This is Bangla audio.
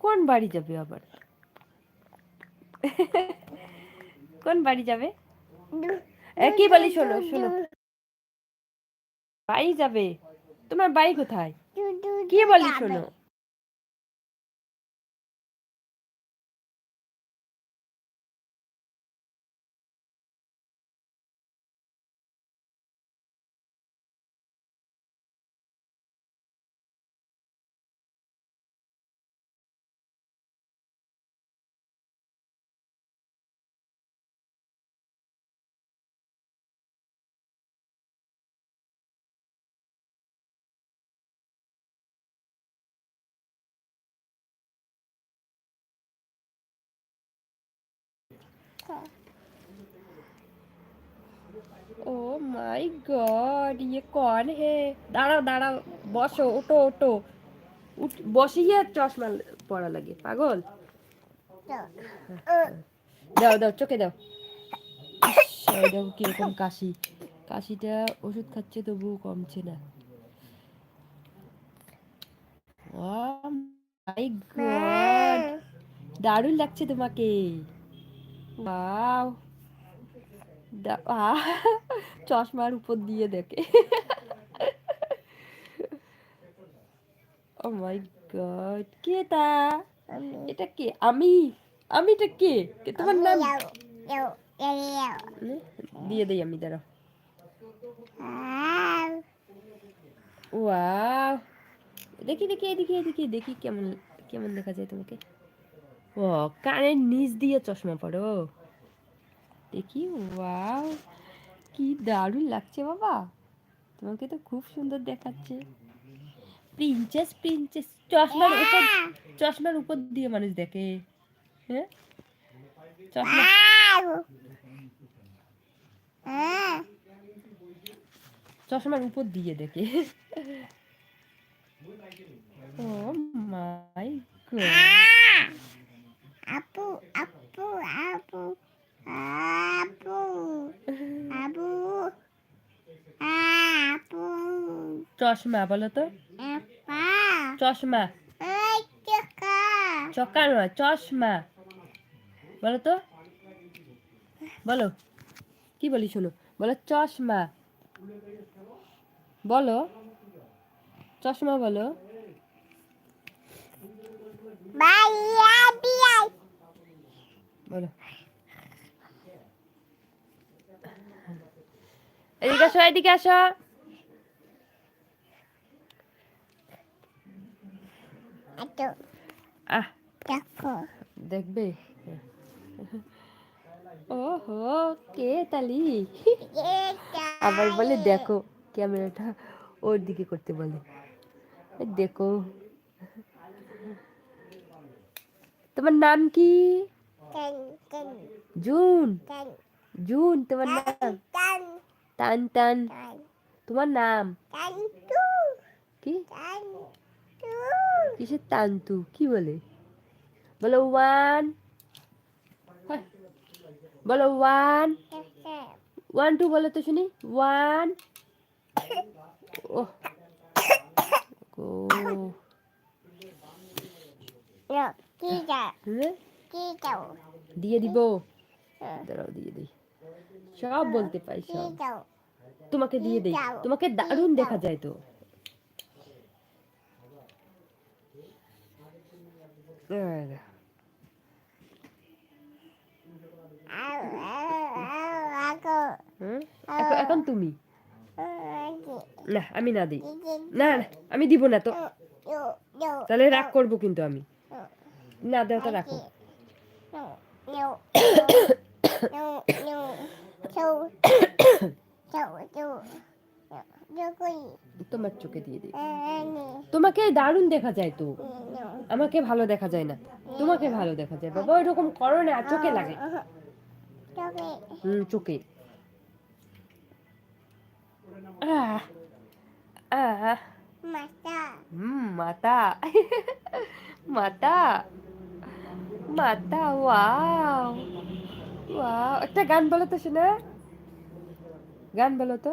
কোন বাড়ি যাবে আবার? কোন বাড়ি যাবে? কি বলি শোনো শোনো, বাড়ি যাবে। তোমার বাড়ি কোথায়? কি বলি শোনো, ও মাই গড, ये कौन है? দাঁড়াও দাঁড়াও, বসো, ওটো ওটো, বসিয়ে চশমা পড়া লাগে, পাগল। দাও দাও, চোখে দাও। দেখো কিরকম কাশি, কাশিটা ওষুধ খাচ্ছে তবুও কমছে না। ও মাই গড, দারুণ লাগছে তোমাকে। ওয়াও, চশমার উপর দিয়ে দেখে। ও মাই গড, কে তা? এটা কে? আমিটা কে? তোমার নাম? দিয়ে দেই আমি, দাঁড়াও। ওয়াও, দেখি দেখি, এদিকে এদিকে দেখি, কেমন কেমন দেখা যায় তোমাকে। ও, কানের নিচ দিয়ে চশমা পড়ো, দেখি। ওয়াও, কি দারুণ লাগছে বাবা, তোমাকে তো খুব সুন্দর দেখাচ্ছে। প্রিন্সেস প্রিন্সেস, চশমার উপর দিয়ে মানুষ দেখে। হ্যাঁ, চশমার উপর দিয়ে দেখে। ও মাই গড, আপু আপু আপু আপু আপু আপু, চশমা বলো তো, চশমা, চকা নয়, চশমা বলো তো, বলো, কি বলি শোনো, বলো চশমা, বলো চশমা, বলো। বলো, এদিকে আসো, এদিকে আসো। দেখবে। ওহো, কে তালি? আবার বলে দেখো, ক্যামেরাটা ওর দিকে করতে বলে, দেখো। তোমার নাম কি? জুন, জুন তোমার নাম? টান টান, তোমার নাম কি? কিসের তান্তু, কি বলে? বলো ওয়ান, বলো ওয়ান, ওয়ান টু বলো তো শুনি, ওয়ান। ও দিয়ে দিব, দাঁড়াও দিয়ে দিই, সব বলতে পাই সব, তোমাকে দিয়ে দেই, তোমাকে দারুণ দেখা যায় তো। এখন তুমি না, আমি না দিই না, আমি দিব না তো, তাহলে রাগ করবো কিন্তু আমি, না দাও তো, রাখো। তোমার চোখে দিয়ে দিই, তোমাকে দারুণ দেখা যায় তো, আমাকে ভালো দেখা যায় না, তোমাকে ভালো দেখা যায় বাবা, ওইরকম করো না, চোখে লাগে। চোখে। মাথা, মাথা, মাথা, ওয়াও ওয়াও, একটা গান বলো তো শোনা, গান বলো তো।